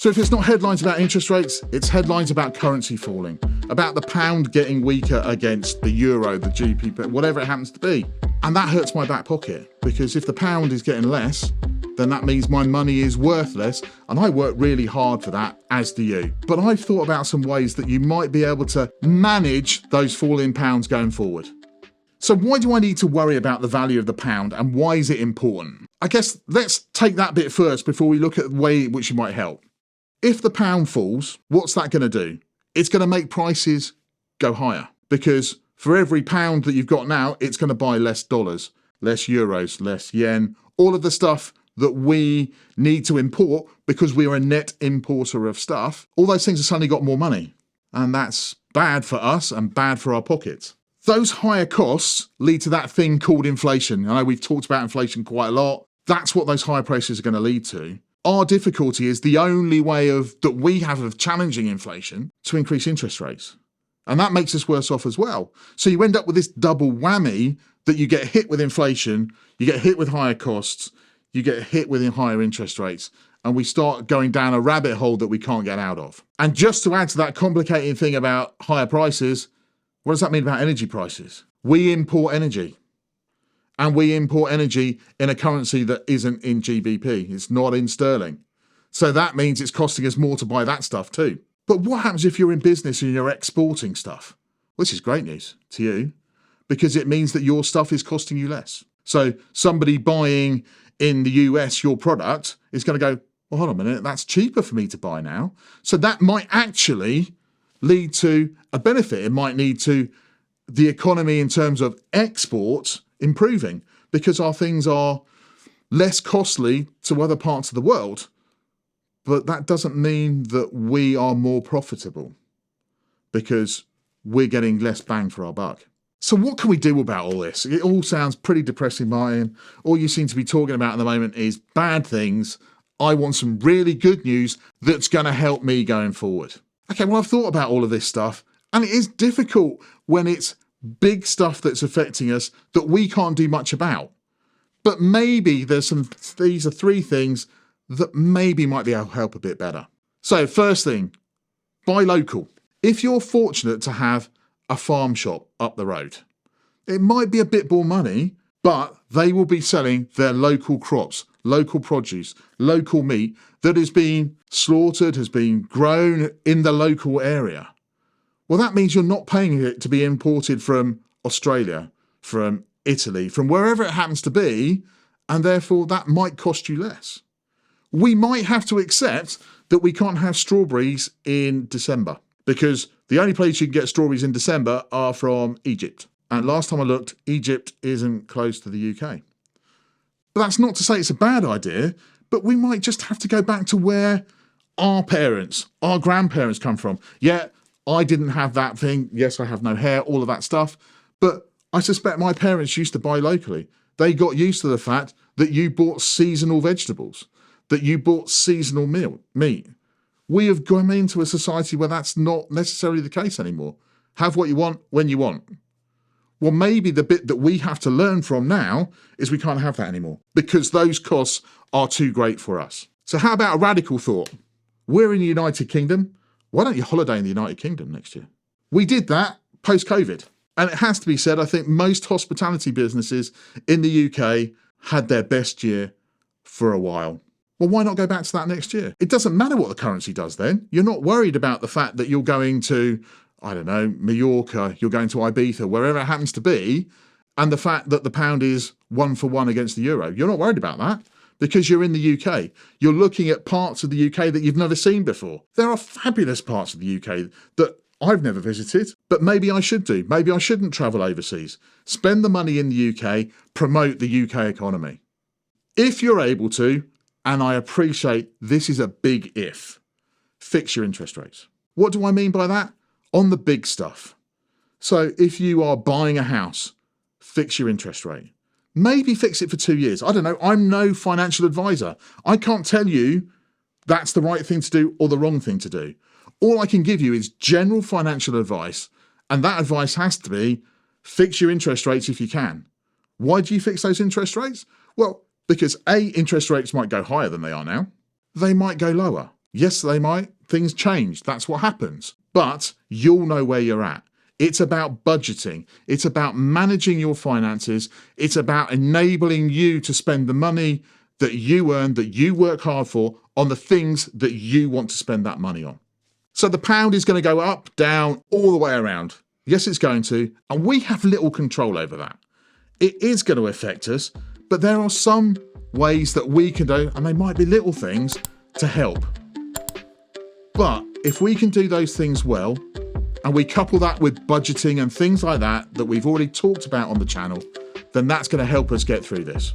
So if it's not headlines about interest rates, it's headlines about currency falling, about the pound getting weaker against the euro, the GBP, whatever it happens to be. And that hurts my back pocket, because if the pound is getting less, then that means my money is worth less, and I work really hard for that, as do you. But I've thought about some ways that you might be able to manage those falling pounds going forward. So why do I need to worry about the value of the pound, and why is it important? I guess let's take that bit first before we look at the way in which it might help. If the pound falls, what's that going to do? It's going to make prices go higher, because for every pound that you've got now, it's going to buy less dollars, less euros, less yen, all of the stuff that we need to import because we are a net importer of stuff. All those things have suddenly got more money, and that's bad for us and bad for our pockets. Those higher costs lead to that thing called inflation. I know we've talked about inflation quite a lot. That's what those higher prices are going to lead to. Our difficulty is the only way that we have of challenging inflation to increase interest rates. And that makes us worse off as well. So you end up with this double whammy that you get hit with inflation, you get hit with higher costs, you get hit with higher interest rates, and we start going down a rabbit hole that we can't get out of. And just to add to that complicating thing about higher prices, what does that mean about energy prices? We import energy. And we import energy in a currency that isn't in GBP. It's not in sterling. So that means it's costing us more to buy that stuff too. But what happens if you're in business and you're exporting stuff? Which is great news to you, because it means that your stuff is costing you less. So somebody buying in the US your product is going to go, well, hold on a minute, that's cheaper for me to buy now. So that might actually lead to a benefit. It might lead to the economy in terms of exports improving, because our things are less costly to other parts of the world. But that doesn't mean that we are more profitable, because we're getting less bang for our buck. So what can we do about all this? It all sounds pretty depressing, Martin. All you seem to be talking about at the moment is bad things. I want some really good news that's going to help me going forward. Okay, well, I've thought about all of this stuff, and it is difficult when it's big stuff that's affecting us that we can't do much about. But maybe these are three things that maybe might be able to help a bit better. So first thing, buy local. If you're fortunate to have a farm shop up the road, it might be a bit more money, but they will be selling their local crops, local produce, local meat that has been slaughtered, has been grown in the local area. Well, that means you're not paying it to be imported from Australia, from Italy, from wherever it happens to be, and therefore that might cost you less. We might have to accept that we can't have strawberries in December, because the only place you can get strawberries in December are from Egypt. And last time I looked, Egypt isn't close to the UK. But that's not to say it's a bad idea, but we might just have to go back to where our parents, our grandparents come from. Yeah, I didn't have that thing. Yes, I have no hair, all of that stuff. But I suspect my parents used to buy locally. They got used to the fact that you bought seasonal vegetables, that you bought seasonal meat. We have gone into a society where that's not necessarily the case anymore. Have what you want when you want. Well, maybe the bit that we have to learn from now is we can't have that anymore, because those costs are too great for us. So how about a radical thought? We're in the United Kingdom. Why don't you holiday in the United Kingdom next year? We did that post-COVID. And it has to be said, I think most hospitality businesses in the UK had their best year for a while. Well, why not go back to that next year? It doesn't matter what the currency does then. You're not worried about the fact that you're going to, I don't know, Mallorca, you're going to Ibiza, wherever it happens to be, and the fact that the pound is 1-for-1 against the euro. You're not worried about that, because you're in the UK. You're looking at parts of the UK that you've never seen before. There are fabulous parts of the UK that I've never visited, but maybe I should do. Maybe I shouldn't travel overseas. Spend the money in the UK, promote the UK economy. If you're able to, and I appreciate this is a big if, fix your interest rates. What do I mean by that? On the big stuff. So if you are buying a house, fix your interest rate. Maybe fix it for 2 years. I don't know. I'm no financial advisor. I can't tell you that's the right thing to do or the wrong thing to do. All I can give you is general financial advice, and that advice has to be fix your interest rates if you can. Why do you fix those interest rates? Well, because A, interest rates might go higher than they are now. They might go lower. Yes, they might. Things change. That's what happens. But you'll know where you're at. It's about budgeting. It's about managing your finances. It's about enabling you to spend the money that you earn, that you work hard for, on the things that you want to spend that money on. So the pound is going to go up, down, all the way around. Yes, it's going to. And we have little control over that. It is going to affect us, but there are some ways that we can do, and they might be little things, to help. But if we can do those things well, and we couple that with budgeting and things like that we've already talked about on the channel, then that's going to help us get through this.